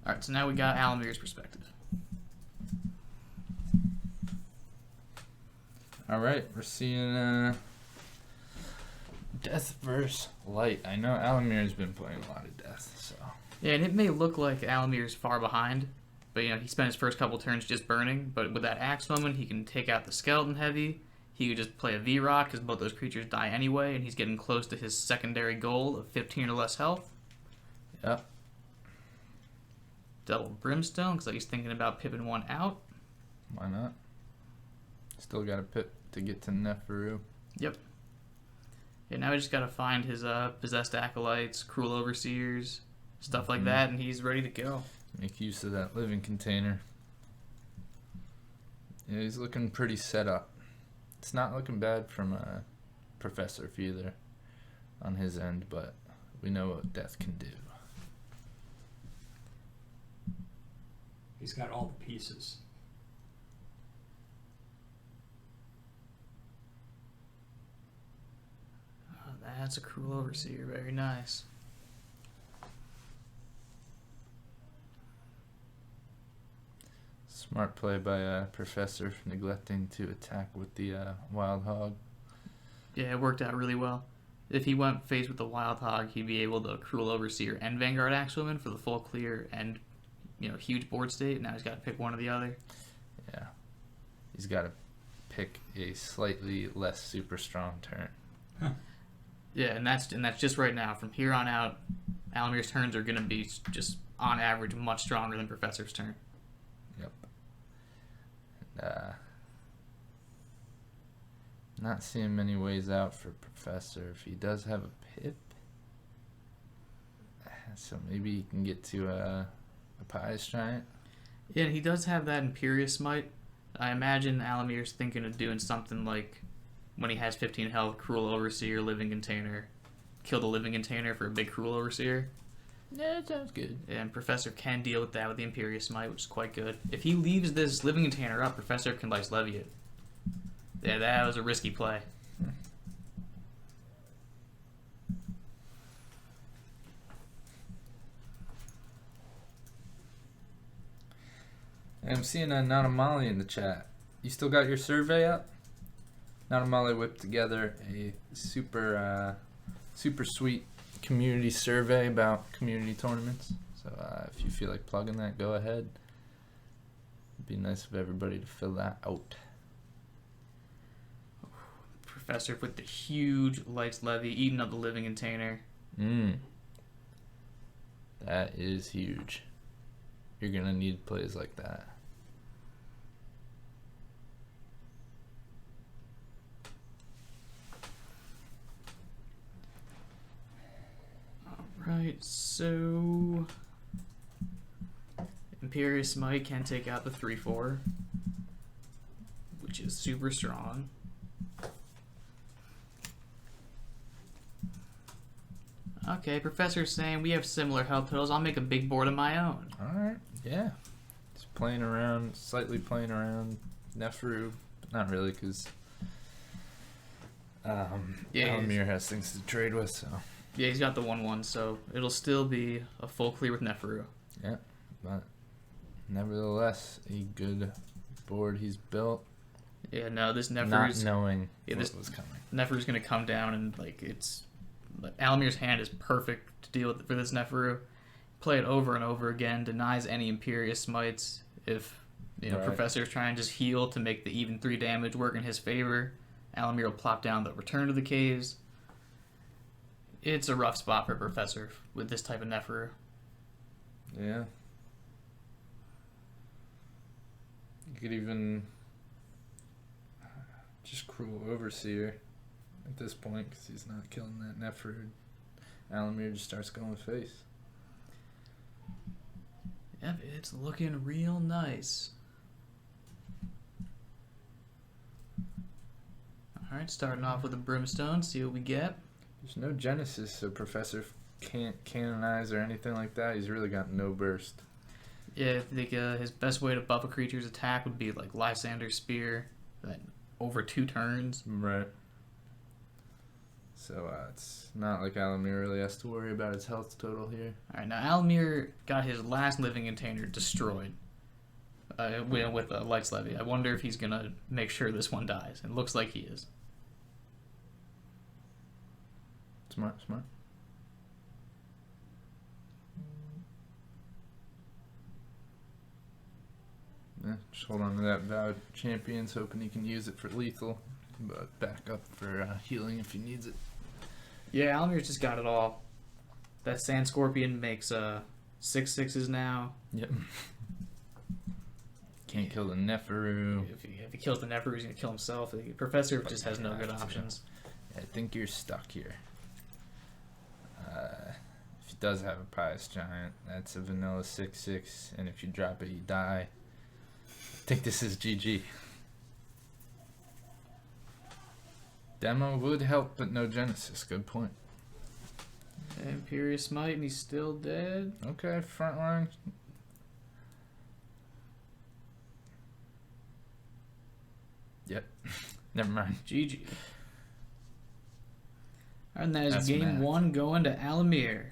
Alright, so now we got Alymere's perspective. Alright, we're seeing Death versus Light. I know Alymere's been playing a lot of Death, so. Yeah, and it may look like Alymere's far behind, but he spent his first couple turns just burning, but with that Axewoman, he can take out the Skeleton Heavy. He could just play a V-Rock because both those creatures die anyway, and he's getting close to his secondary goal of 15 or less health. Yep. Double Brimstone, because he's thinking about pipping one out. Why not? Still got a pip to get to Neferu. Yep. Yeah, now we just got to find his Possessed Acolytes, Cruel Overseers, stuff like that, and he's ready to go. Make use of that living container. Yeah, he's looking pretty set up. It's not looking bad from Professorf either on his end, but we know what Death can do. He's got all the pieces. Oh, that's a Cruel Overseer. Very nice. Smart play by Professor neglecting to attack with the Wild Hog. Yeah, it worked out really well. If he went face with the Wild Hog, he'd be able to Cruel Overseer and Vanguard Axewoman for the full clear and, huge board state. Now he's got to pick one or the other. Yeah. He's got to pick a slightly less super strong turn. Huh. Yeah, and that's just right now. From here on out, Alymere's turns are going to be just, on average, much stronger than Professor's turn. Yep. Not seeing many ways out for Professor. If he does have a pip, so maybe he can get to a Pious Giant. Yeah, and he does have that Imperious Smite. I imagine Alymere's thinking of doing something like, when he has 15 health, Cruel Overseer, Living Container, kill the Living Container for a big Cruel Overseer. Yeah, that sounds good. And Professor can deal with that with the Imperious Smite, which is quite good. If he leaves this Living Container up, Professor can Lice Levy it. Yeah, that was a risky play. I'm seeing a Nanamali in the chat. You still got your survey up? Nanamali whipped together a super sweet community survey about community tournaments. So if you feel like plugging that, go ahead. It'd be nice of everybody to fill that out. Professor with the huge Lice Levy, eating up the Living Container. That is huge. You're gonna need plays like that. Alright, so Imperious Smite can take out the 3/4, which is super strong. Okay, Professor's saying we have similar health totals. I'll make a big board of my own. Alright, yeah. Just playing around, slightly playing around Neferu. Not really, because Alymere has things to trade with, so. Yeah, he's got the 1/1, so it'll still be a full clear with Neferu. Yeah, but nevertheless, a good board he's built. Yeah, no, this Not Neferu's... knowing Yeah, what this was coming. Neferu's going to come down and, it's... Alymere's hand is perfect to deal with for this Neferu. Play it over and over again, denies any Imperious Smites. If, Right. Professor's trying to just heal to make the even 3 damage work in his favor, Alymere will plop down the Return to the Caves. It's a rough spot for Professor with this type of Neferu. Yeah. You could even just Cruel Overseer at this point, because he's not killing that Neferu. Alymere just starts going face. Yep, it's looking real nice. Alright, starting off with a Brimstone, see what we get. There's no Genesis, so Professor can't canonize or anything like that. He's really got no burst. Yeah, I think his best way to buff a creature's attack would be like Lysander's Spear, then over 2 turns. Right. So it's not like Alymere really has to worry about his health total here. All right, now Alymere got his last living container destroyed with a Lights Levy. I wonder if he's going to make sure this one dies. It looks like he is. Smart. Yeah, just hold on to that Vowed Champions, hoping he can use it for lethal, but back up for healing if he needs it. Yeah, Alymere's just got it all. That Sand Scorpion makes 6/6s now. Yep. Can't kill the Neferu. If he kills the Neferu, he's going to kill himself. The Professor just has no good options. Yeah, I think you're stuck here. If he does have a Pious Giant, that's a vanilla 6/6, and if you drop it, you die. I think this is GG. Demo would help, but no Genesis. Good point. Imperious Smite, and he's still dead. Okay, front line. Yep. Never mind. GG. And that is That's game math. 1 going to Alymere.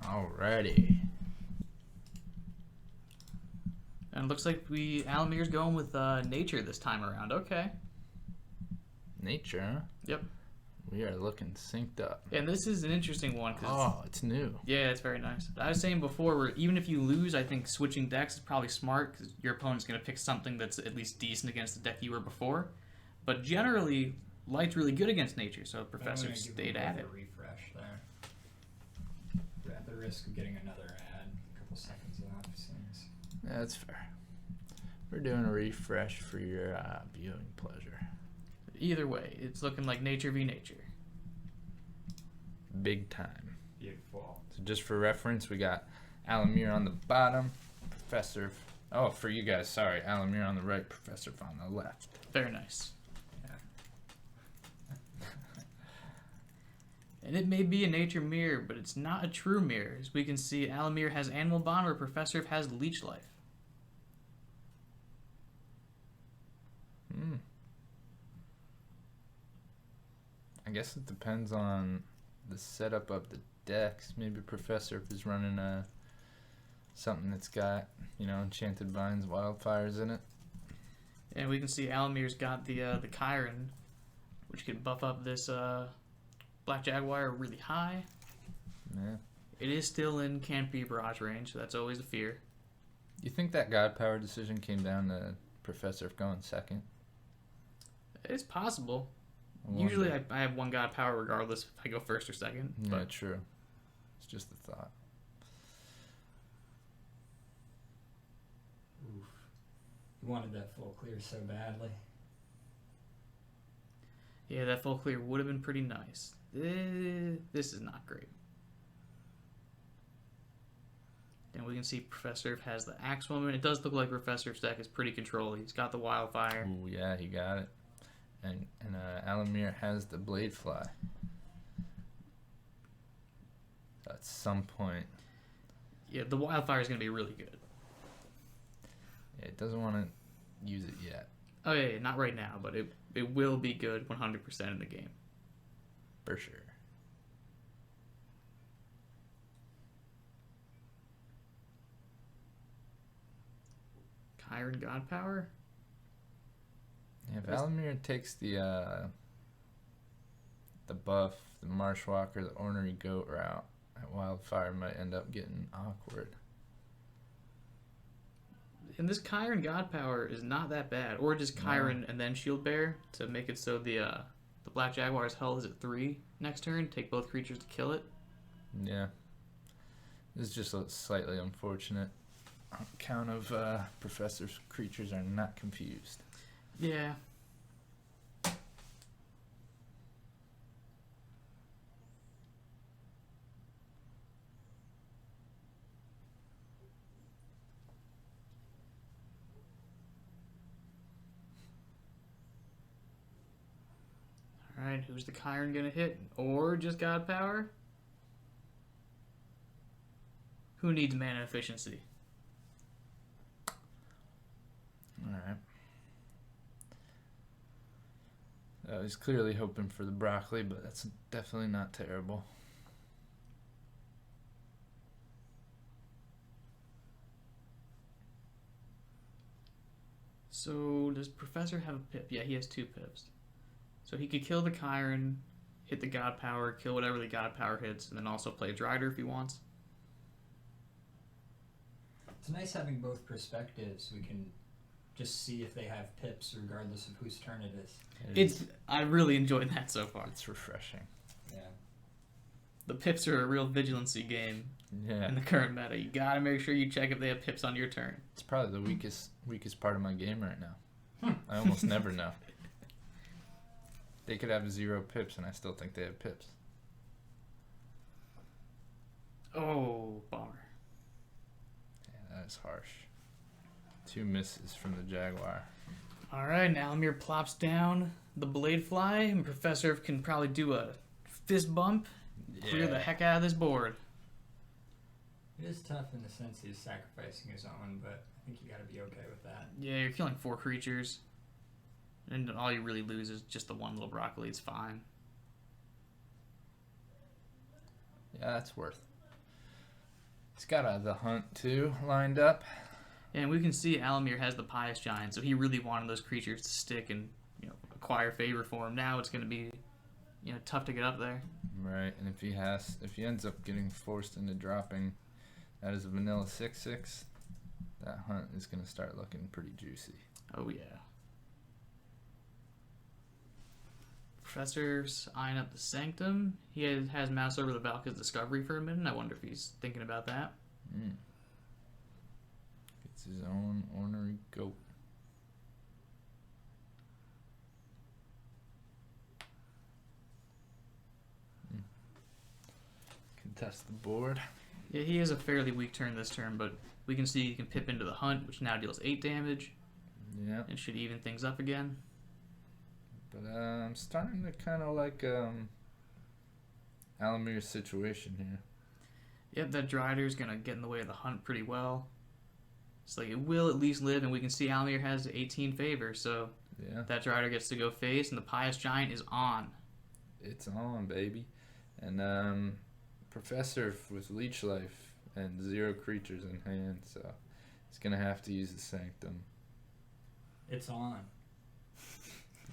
Alrighty. And it looks like Alymere's going with nature this time around. Okay. Nature, huh? Yep. We are looking synced up. And this is an interesting one. It's new. Yeah, it's very nice. I was saying before, where even if you lose, I think switching decks is probably smart because your opponent's going to pick something that's at least decent against the deck you were before. But generally, Light's really good against nature, so Professor stayed at it. A refresh there. At the risk of getting another ad, a couple seconds off. Seems. Yeah, that's fair. We're doing a refresh for your viewing pleasure. Either way, it's looking like nature v nature. Big time. Beautiful. So just for reference, we got Alymere on the bottom, Professor. Oh, for you guys, sorry, Alymere on the right, Professor on the left. Very nice. Yeah. And it may be a nature mirror, but it's not a true mirror. As we can see, Alymere has Animal Bond, where Professor has Leech Life. I guess it depends on the setup of the decks. Maybe Professor is running something that's got, Enchanted Vines, Wildfires in it. And we can see Alymere's got the Chiron, which can buff up this Black Jaguar really high. Yeah. It is still in can't be barrage range, so that's always a fear. You think that God Power decision came down to Professor going second? It's possible. I wonder. Usually I have one God Power regardless if I go first or second. Yeah, But true. It's just a thought. Oof. You wanted that full clear so badly. yeah, that full clear would have been pretty nice. This is not great. And we can see Professor has the Axewoman. It does look like Professor's deck is pretty controlled. He's got the Wildfire. Ooh, yeah, he got it. And Alymere has the Bladefly. At some point. Yeah, the Wildfire is going to be really good. Yeah, it doesn't want to use it yet. Oh yeah, not right now, but it will be good 100% in the game. For sure. Chiron God Power? Yeah, if Alymere takes the buff, the Marshwalker, the Ornery Goat route, that Wildfire might end up getting awkward. And this Chiron God Power is not that bad. Or just Chiron and then Shield Bear to make it so the Black Jaguar's health is at 3 next turn. Take both creatures to kill it. Yeah. This is just slightly unfortunate on account of Professor's creatures are not confused. Yeah. Alright, who's the Chiron gonna hit? Or just God Power? Who needs mana efficiency? Alright. He's clearly hoping for the broccoli, but that's definitely not terrible. So does Professor have a pip? Yeah, he has 2 pips. So he could kill the Chiron, hit the God Power, kill whatever the God Power hits, and then also play Drider if he wants. It's nice having both perspectives. We can just see if they have pips regardless of whose turn it is. I really enjoyed that so far. It's refreshing. Yeah. The pips are a real vigilancy game Yeah. in the current meta. You gotta make sure you check if they have pips on your turn. It's probably the weakest part of my game right now. I almost never know. They could have 0 pips, and I still think they have pips. Oh, bummer. Yeah, that is harsh. 2 misses from the Jaguar. All right, now Alymere plops down the Blade Fly, and Professor can probably do a fist bump, clear the heck out of this board. It is tough in the sense he's sacrificing his own, but I think you gotta be okay with that. Yeah, you're killing 4 creatures, and all you really lose is just the 1 little broccoli. It's fine. Yeah, that's worth. He's got the hunt too lined up. And we can see Alymere has the Pious Giant, so he really wanted those creatures to stick and acquire favor for him. Now it's going to be tough to get up there. Right, and if he ends up getting forced into dropping that is a vanilla 6/6, that hunt is going to start looking pretty juicy. Oh yeah. Professor's eyeing up the Sanctum. He has mouse over the Valka's Discovery for a minute. I wonder if he's thinking about that. Gets his own ornery goat. Contest the board. Yeah, he has a fairly weak turn this turn, but we can see he can pip into the Hunt, which now deals 8 damage. Yeah. And should even things up again. But I'm starting to kind of like Alymere's situation here. Yep, that Drider's going to get in the way of the Hunt pretty well. It's like it will at least live, and we can see Alymere has 18 favor, so yeah, that Drider gets to go face, and the Pious Giant is on. It's on, baby. And Professor with Leech Life and 0 creatures in hand, so he's going to have to use the Sanctum. It's on.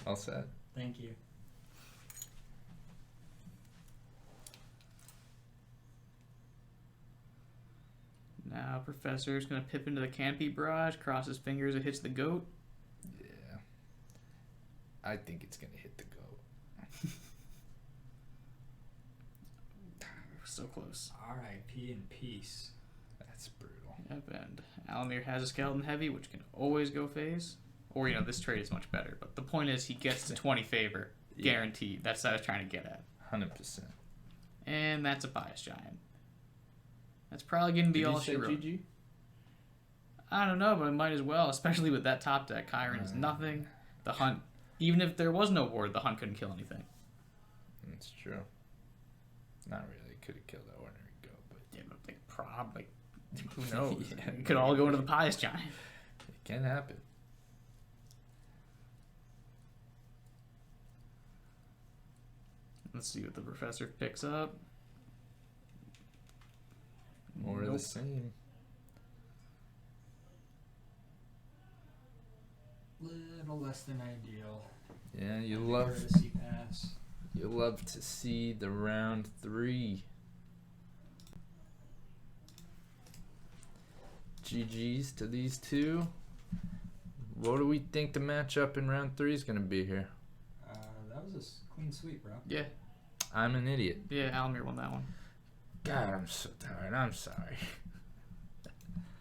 All set. Thank you. Now Professor's going to pip into the Canopy Barrage, cross his fingers, it hits the goat. Yeah. I think it's going to hit the goat. So close. R.I.P. in peace. That's brutal. Yep, and Alymere has a Skeleton Heavy, which can always go phase. Or, this trade is much better. But the point is, he gets to 20 favor. Guaranteed. That's what I was trying to get at. 100%. And that's a Pious Giant. That's probably going to be all she wrote. GG? I don't know, but it might as well, especially with that top deck. Chiron is nothing. The Hunt, even if there was no ward, the Hunt couldn't kill anything. That's true. Not really. Could have killed that ordinary goat, but Yeah, but probably. Who knows? Yeah, it could all go into the Pious Giant. it can happen. Let's see what the Professor picks up. More of the same. Little less than ideal. Yeah, you love Courtesy pass. to see the round 3. GG's to these two. What do we think the matchup in round 3 is going to be here? That was a clean sweep, bro. Yeah, I'm an idiot. Alymere won that one. God, I'm so tired. I'm sorry.